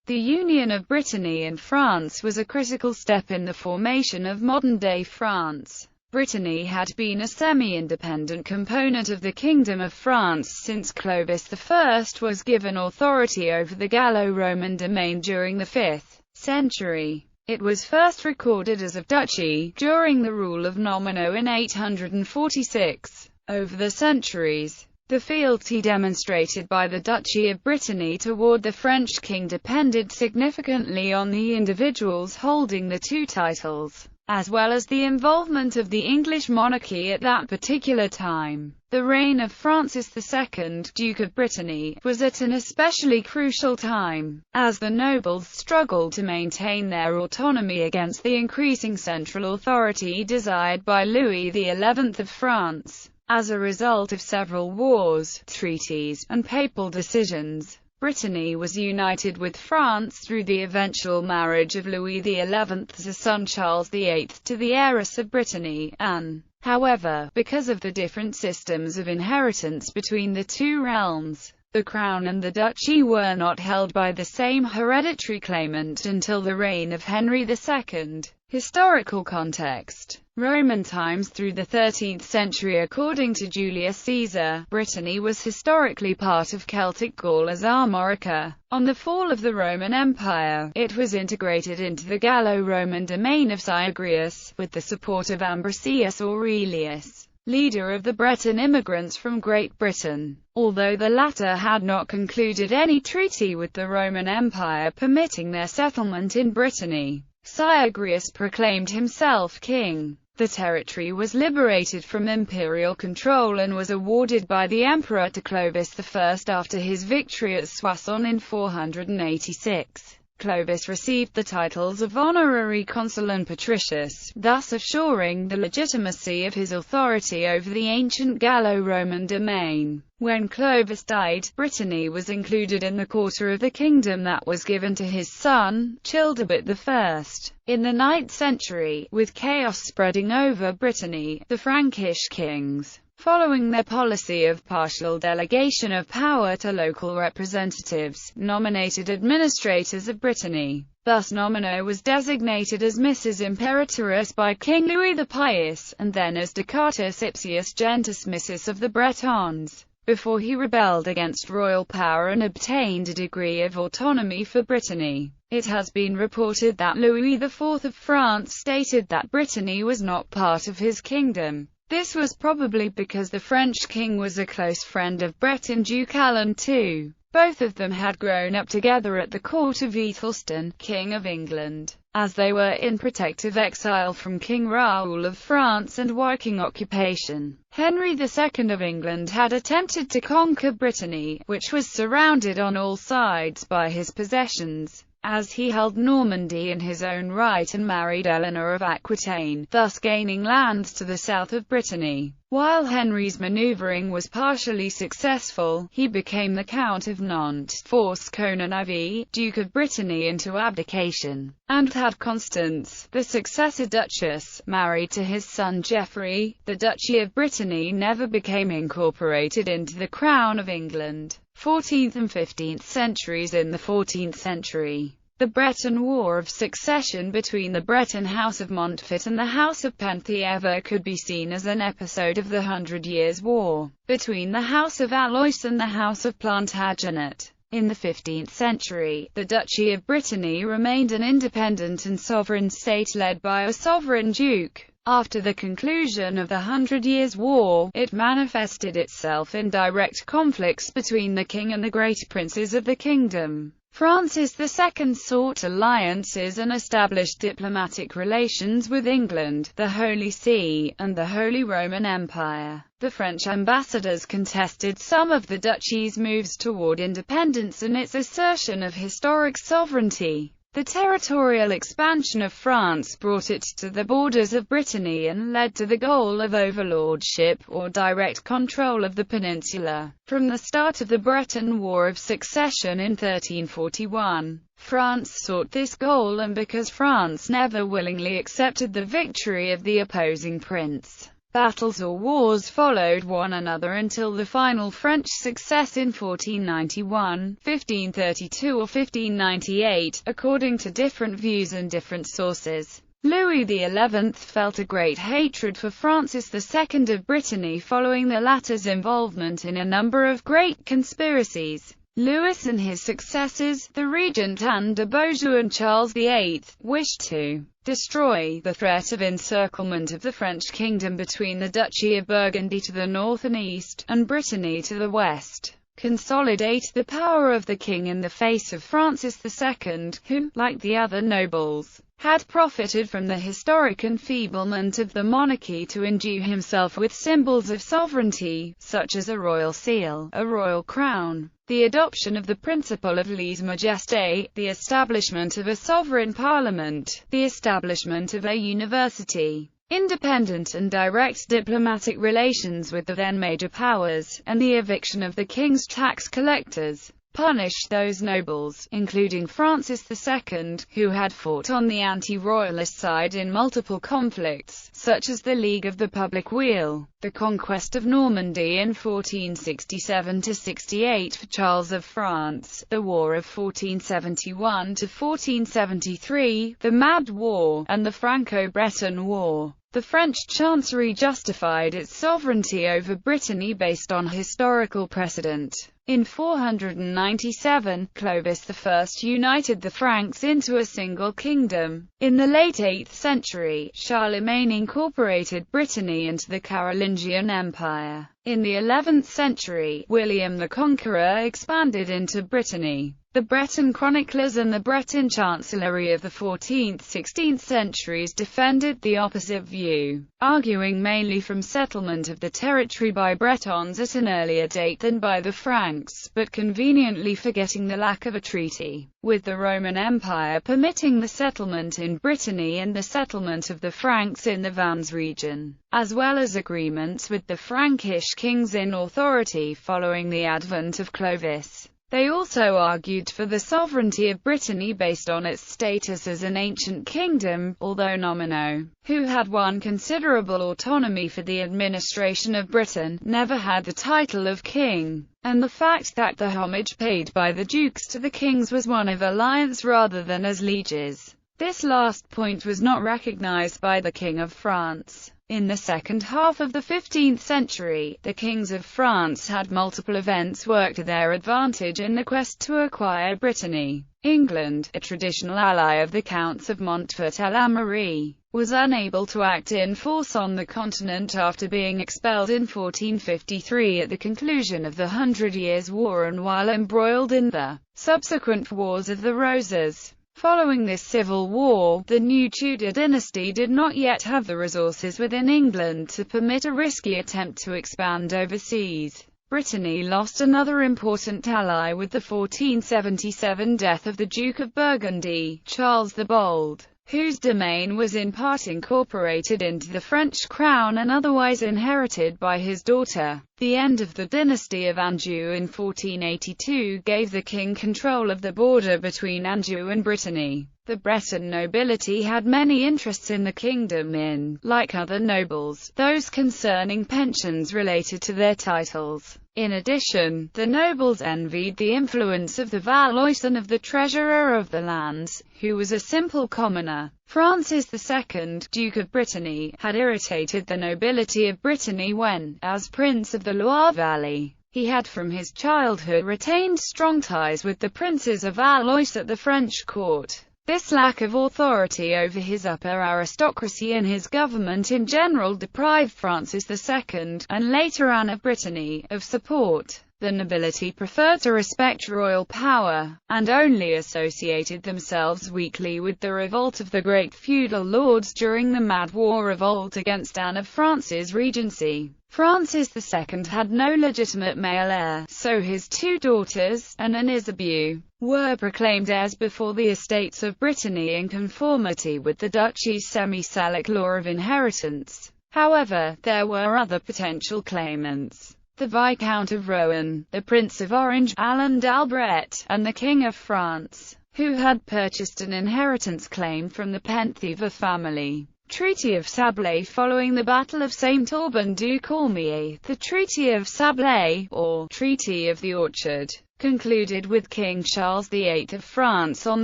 The union of Brittany and France was a critical step in the formation of modern-day France. Brittany had been a semi-independent component of the Kingdom of France since Clovis I was given authority over the Gallo-Roman domain during the 5th century. It was first recorded as a duchy, during the rule of Nomino in 846. Over the centuries, the fealty demonstrated by the Duchy of Brittany toward the French king depended significantly on the individuals holding the two titles, as well as the involvement of the English monarchy at that particular time. The reign of Francis II, Duke of Brittany, was at an especially crucial time, as the nobles struggled to maintain their autonomy against the increasing central authority desired by Louis XI of France. As a result of several wars, treaties, and papal decisions, Brittany was united with France through the eventual marriage of Louis XI's son Charles VIII to the heiress of Brittany, Anne. However, because of the different systems of inheritance between the two realms, the crown and the duchy were not held by the same hereditary claimant until the reign of Henry II. Historical context: Roman times through the 13th century. According to Julius Caesar, Brittany was historically part of Celtic Gaul as Armorica. On the fall of the Roman Empire, it was integrated into the Gallo-Roman domain of Syagrius, with the support of Ambrosius Aurelius, leader of the Breton immigrants from Great Britain. Although the latter had not concluded any treaty with the Roman Empire permitting their settlement in Brittany, Syagrius proclaimed himself king. The territory was liberated from imperial control and was awarded by the emperor to Clovis I after his victory at Soissons in 486. Clovis received the titles of honorary consul and patricius, thus assuring the legitimacy of his authority over the ancient Gallo-Roman domain. When Clovis died, Brittany was included in the quarter of the kingdom that was given to his son, Childebert I. In the 9th century, with chaos spreading over Brittany, the Frankish kings, following their policy of partial delegation of power to local representatives, nominated administrators of Brittany. Thus Nomino was designated as Mrs. Imperatrice by King Louis the Pious, and then as Ducatus Ipsius Gentis Missus of the Bretons, before he rebelled against royal power and obtained a degree of autonomy for Brittany. It has been reported that Louis IV of France stated that Brittany was not part of his kingdom. This was probably because the French king was a close friend of Breton Duke Alan II. Both of them had grown up together at the court of Aethelstan, King of England, as they were in protective exile from King Raoul of France and Viking occupation. Henry II of England had attempted to conquer Brittany, which was surrounded on all sides by his possessions, as he held Normandy in his own right and married Eleanor of Aquitaine, thus gaining lands to the south of Brittany. While Henry's maneuvering was partially successful, he became the Count of Nantes, forced Conan IV, Duke of Brittany, into abdication, and had Constance, the successor duchess, married to his son Geoffrey. The Duchy of Brittany never became incorporated into the Crown of England. 14th and 15th centuries. In the 14th century, the Breton War of Succession between the Breton House of Montfort and the House of Penthièvre could be seen as an episode of the 100 Years' War between the House of Alois and the House of Plantagenet. In the 15th century, the Duchy of Brittany remained an independent and sovereign state led by a sovereign duke. After the conclusion of the 100 Years' War, it manifested itself in direct conflicts between the king and the great princes of the kingdom. Francis II sought alliances and established diplomatic relations with England, the Holy See, and the Holy Roman Empire. The French ambassadors contested some of the duchy's moves toward independence and its assertion of historic sovereignty. The territorial expansion of France brought it to the borders of Brittany and led to the goal of overlordship, or direct control of the peninsula. From the start of the Breton War of Succession in 1341, France sought this goal, and because France never willingly accepted the victory of the opposing prince, Battles or wars followed one another until the final French success in 1491, 1532 or 1598, according to different views and different sources. Louis XI felt a great hatred for Francis II of Brittany following the latter's involvement in a number of great conspiracies. Louis and his successors, the regent Anne de Beaujeu and Charles VIII, wished to destroy the threat of encirclement of the French kingdom between the Duchy of Burgundy to the north and east, and Brittany to the west, consolidate the power of the king in the face of Francis II, who, like the other nobles, had profited from the historic enfeeblement of the monarchy to endue himself with symbols of sovereignty, such as a royal seal, a royal crown, the adoption of the principle of lèse-majesté, the establishment of a sovereign parliament, the establishment of a university, independent and direct diplomatic relations with the then major powers, and the eviction of the king's tax collectors. Punished those nobles, including Francis II, who had fought on the anti-royalist side in multiple conflicts, such as the League of the Public Weal, the conquest of Normandy in 1467–68 for Charles of France, the War of 1471–1473, the Mad War, and the Franco-Breton War. The French Chancery justified its sovereignty over Brittany based on historical precedent. In 497, Clovis I united the Franks into a single kingdom. In the late 8th century, Charlemagne incorporated Brittany into the Carolingian Empire. In the 11th century, William the Conqueror expanded into Brittany. The Breton chroniclers and the Breton chancellery of the 14th–16th centuries defended the opposite view, arguing mainly from settlement of the territory by Bretons at an earlier date than by the Franks, but conveniently forgetting the lack of a treaty with the Roman Empire permitting the settlement in Brittany and the settlement of the Franks in the Vannes region, as well as agreements with the Frankish kings in authority following the advent of Clovis. They also argued for the sovereignty of Brittany based on its status as an ancient kingdom, although nominal, who had won considerable autonomy for the administration of Britain, never had the title of king, and the fact that the homage paid by the dukes to the kings was one of alliance rather than as lieges. This last point was not recognized by the King of France. In the second half of the 15th century, the kings of France had multiple events work to their advantage in the quest to acquire Brittany. England, a traditional ally of the Counts of Montfort-l'Amaury, was unable to act in force on the continent after being expelled in 1453 at the conclusion of the Hundred Years' War and while embroiled in the subsequent Wars of the Roses. Following this civil war, the new Tudor dynasty did not yet have the resources within England to permit a risky attempt to expand overseas. Brittany lost another important ally with the 1477 death of the Duke of Burgundy, Charles the Bold, whose domain was in part incorporated into the French crown and otherwise inherited by his daughter. The end of the dynasty of Anjou in 1482 gave the king control of the border between Anjou and Brittany. The Breton nobility had many interests in the kingdom in, like other nobles, those concerning pensions related to their titles. In addition, the nobles envied the influence of the Valois and of the treasurer of the lands, who was a simple commoner. Francis II, Duke of Brittany, had irritated the nobility of Brittany when, as Prince of the Loire Valley, he had from his childhood retained strong ties with the princes of Valois at the French court. This lack of authority over his upper aristocracy and his government in general deprived Francis II, and later Anne of Brittany, of support. The nobility preferred to respect royal power, and only associated themselves weakly with the revolt of the great feudal lords during the Mad War revolt against Anne of France's regency. Francis II had no legitimate male heir, so his two daughters, Anne and Isabeau, were proclaimed heirs before the estates of Brittany in conformity with the duchy's semi-Salic law of inheritance. However, there were other potential claimants. The Viscount of Rohan, the Prince of Orange, Alain d'Albret, and the King of France, who had purchased an inheritance claim from the Penthièvre family. Treaty of Sablé. Following the Battle of Saint-Auban-du-Cormier, the Treaty of Sablé, or Treaty of the Orchard, concluded with King Charles VIII of France on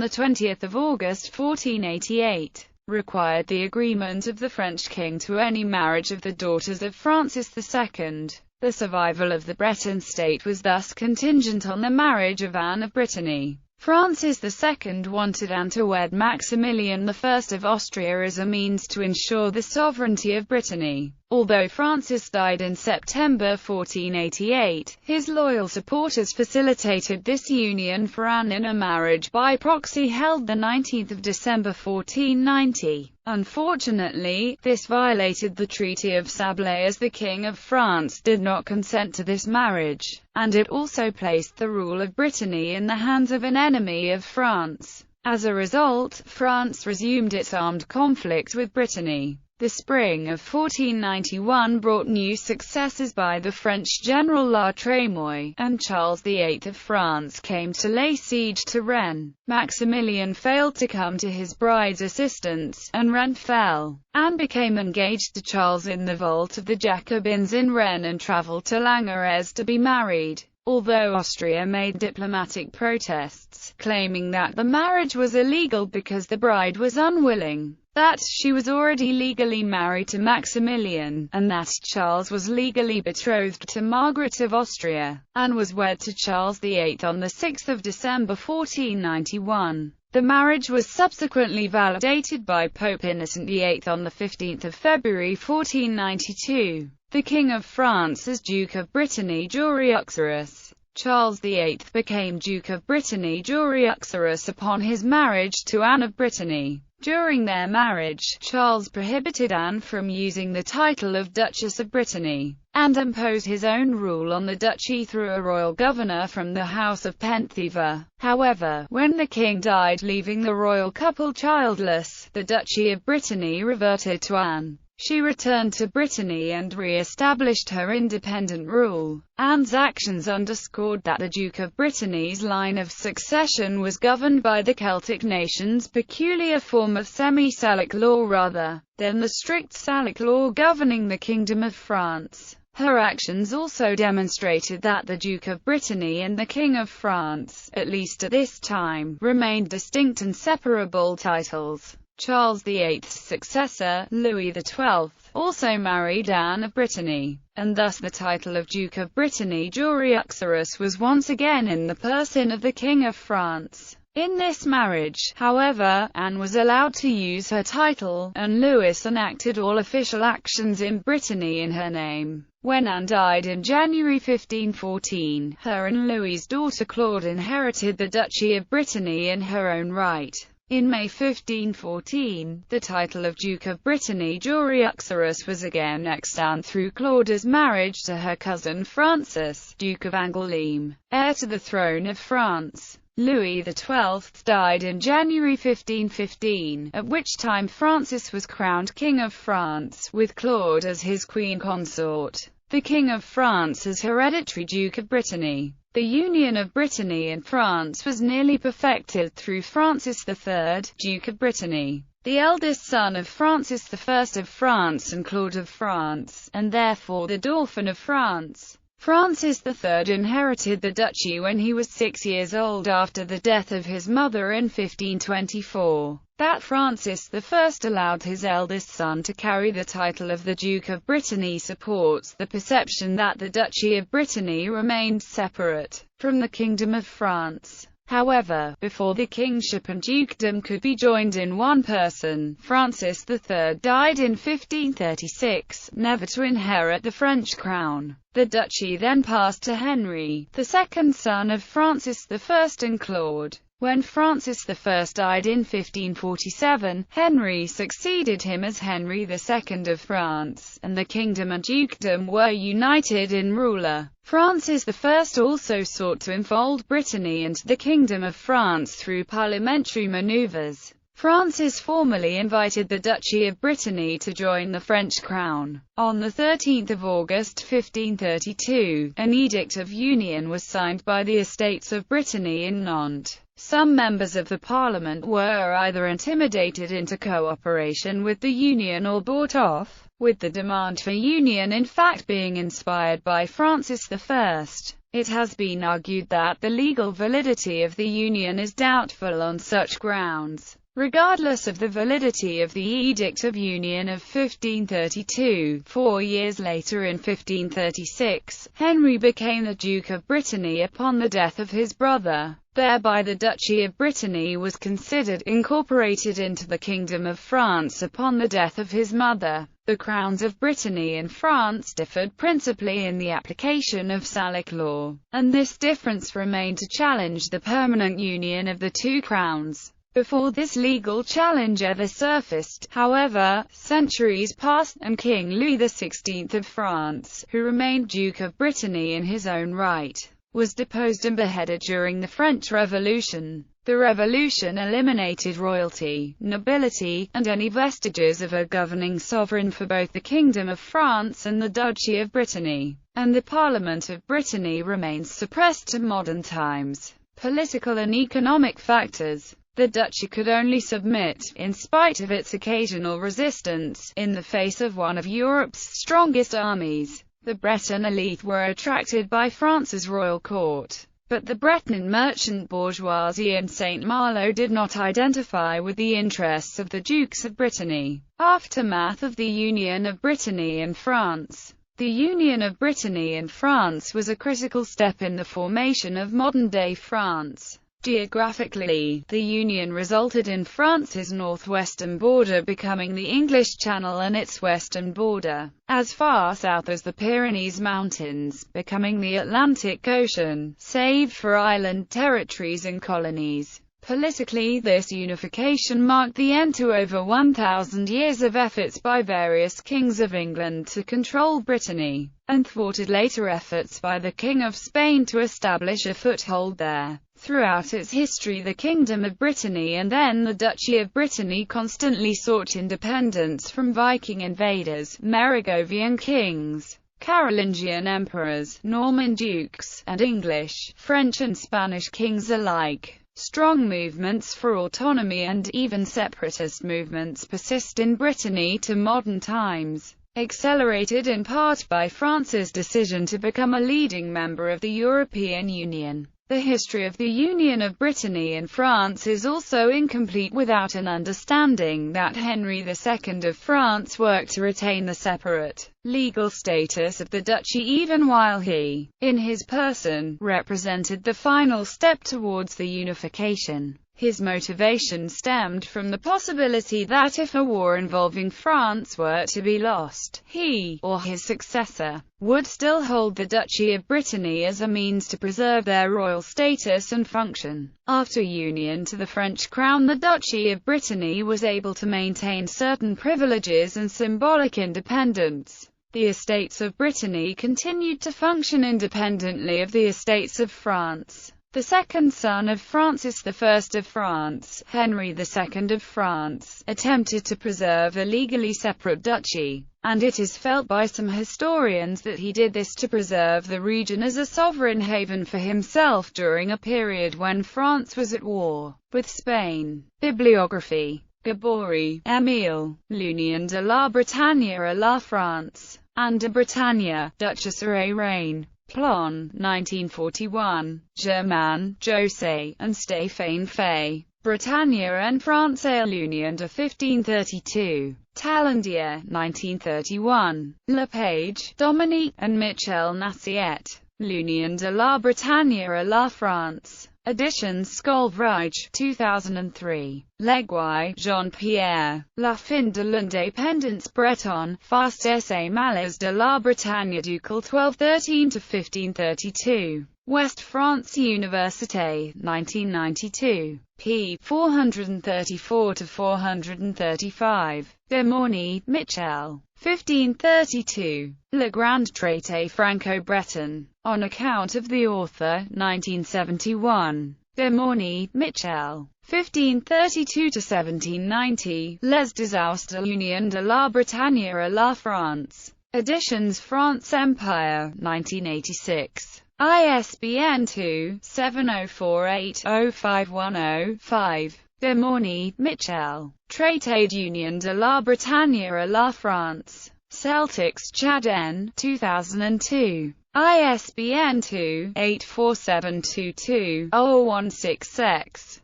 20 August 1488, required the agreement of the French king to any marriage of the daughters of Francis II. The survival of the Breton state was thus contingent on the marriage of Anne of Brittany. Francis II wanted Anne to wed Maximilian I of Austria as a means to ensure the sovereignty of Brittany. Although Francis died in September 1488, his loyal supporters facilitated this union for Anne in a marriage by proxy held 19 December 1490. Unfortunately, this violated the Treaty of Sablé as the King of France did not consent to this marriage, and it also placed the rule of Brittany in the hands of an enemy of France. As a result, France resumed its armed conflict with Brittany. The spring of 1491 brought new successes by the French general La Trémoille, and Charles VIII of France came to lay siege to Rennes. Maximilian failed to come to his bride's assistance, and Rennes fell. Anne became engaged to Charles in the vault of the Jacobins in Rennes and travelled to Langres to be married. Although Austria made diplomatic protests, claiming that the marriage was illegal because the bride was unwilling, that she was already legally married to Maximilian, and that Charles was legally betrothed to Margaret of Austria, Anne was wed to Charles VIII on 6 December 1491. The marriage was subsequently validated by Pope Innocent VIII on 15 February 1492. The King of France as Duke of Brittany-Jurieux. Charles VIII became Duke of Brittany-Jurieux upon his marriage to Anne of Brittany. During their marriage, Charles prohibited Anne from using the title of Duchess of Brittany, and imposed his own rule on the duchy through a royal governor from the House of Penthièvre. However, when the king died leaving the royal couple childless, the Duchy of Brittany reverted to Anne. She returned to Brittany and re-established her independent rule. Anne's actions underscored that the Duke of Brittany's line of succession was governed by the Celtic nation's peculiar form of semi-Salic law rather than the strict Salic law governing the Kingdom of France. Her actions also demonstrated that the Duke of Brittany and the King of France, at least at this time, remained distinct and separable titles. Charles VIII's successor, Louis XII, also married Anne of Brittany, and thus the title of Duke of Brittany-Jurieux was once again in the person of the King of France. In this marriage, however, Anne was allowed to use her title, and Louis enacted all official actions in Brittany in her name. When Anne died in January 1514, her and Louis's daughter Claude inherited the Duchy of Brittany in her own right. In May 1514, the title of Duke of Brittany-Jurieux was again extant through Claude's marriage to her cousin Francis, Duke of Angoulême, heir to the throne of France. Louis XII died in January 1515, at which time Francis was crowned King of France, with Claude as his queen consort. The King of France as hereditary Duke of Brittany. The union of Brittany and France was nearly perfected through Francis III, Duke of Brittany, the eldest son of Francis I of France and Claude of France, and therefore the Dauphin of France. Francis III inherited the duchy when he was 6 years old after the death of his mother in 1524. That Francis I allowed his eldest son to carry the title of the Duke of Brittany supports the perception that the Duchy of Brittany remained separate from the Kingdom of France. However, before the kingship and dukedom could be joined in one person, Francis III died in 1536, never to inherit the French crown. The duchy then passed to Henry, the second son of Francis I and Claude. When Francis I died in 1547, Henry succeeded him as Henry II of France, and the kingdom and dukedom were united in ruler. Francis I also sought to enfold Brittany into the Kingdom of France through parliamentary maneuvers. Francis formally invited the Duchy of Brittany to join the French crown. On 13 August 1532, an Edict of Union was signed by the Estates of Brittany in Nantes. Some members of the Parliament were either intimidated into cooperation with the Union or bought off, with the demand for union in fact being inspired by Francis I. It has been argued that the legal validity of the Union is doubtful on such grounds. Regardless of the validity of the Edict of Union of 1532, 4 years later in 1536, Henry became the Duke of Brittany upon the death of his brother. Thereby the Duchy of Brittany was considered incorporated into the Kingdom of France upon the death of his mother. The crowns of Brittany and France differed principally in the application of Salic law, and this difference remained to challenge the permanent union of the two crowns. Before this legal challenge ever surfaced, however, centuries passed, and King Louis XVI of France, who remained Duke of Brittany in his own right, was deposed and beheaded during the French Revolution. The revolution eliminated royalty, nobility, and any vestiges of a governing sovereign for both the Kingdom of France and the Duchy of Brittany, and the Parliament of Brittany remains suppressed to modern times. Political and economic factors. The duchy could only submit, in spite of its occasional resistance, in the face of one of Europe's strongest armies. The Breton elite were attracted by France's royal court, but the Breton merchant bourgeoisie in St. Malo did not identify with the interests of the Dukes of Brittany. Aftermath of the Union of Brittany and France. The Union of Brittany and France was a critical step in the formation of modern-day France. Geographically, the union resulted in France's northwestern border becoming the English Channel and its western border, as far south as the Pyrenees Mountains, becoming the Atlantic Ocean, save for island territories and colonies. Politically, this unification marked the end to over 1,000 years of efforts by various kings of England to control Brittany, and thwarted later efforts by the King of Spain to establish a foothold there. Throughout its history, the Kingdom of Brittany and then the Duchy of Brittany constantly sought independence from Viking invaders, Merovingian kings, Carolingian emperors, Norman dukes, and English, French and Spanish kings alike. Strong movements for autonomy and even separatist movements persist in Brittany to modern times, accelerated in part by France's decision to become a leading member of the European Union. The history of the Union of Brittany and France is also incomplete without an understanding that Henry II of France worked to retain the separate legal status of the duchy even while he, in his person, represented the final step towards the unification. His motivation stemmed from the possibility that if a war involving France were to be lost, he, or his successor, would still hold the Duchy of Brittany as a means to preserve their royal status and function. After union to the French crown, the Duchy of Brittany was able to maintain certain privileges and symbolic independence. The Estates of Brittany continued to function independently of the Estates of France. The second son of Francis I of France, Henry II of France, attempted to preserve a legally separate duchy, and it is felt by some historians that he did this to preserve the region as a sovereign haven for himself during a period when France was at war with Spain. Bibliography. Gabori, Émile, L'Union de la Bretagne à la France, and de Bretagne, Duchesse et Reine. Plon, 1941, Germain, José, and Stéphane Fay. Bretagne and France à l'Union de 1532. Talandier, 1931. Lepage, Dominique, and Michel Nassiet. L'Union de la Bretagne à la France. Editions Scolvrige, 2003. Leguy, Jean-Pierre. La fin de l'indépendance bretonne, Fast et malheurs de la Bretagne ducale 1213–1532. West France Université, 1992. p. 434–435. Demorny, Michel. 1532. Le Grand Traité Franco-Breton. On account of the author, 1971. De Morny, Michel. 1532–1790, Les Desastres de l'Union de la Bretagne et la France. Editions France Empire, 1986. ISBN 2-7048-05105. De Morny, Michel. Traité d'Union de la Bretagne et la France. Celtics Chadden, 2002. ISBN 2-84722-016-X.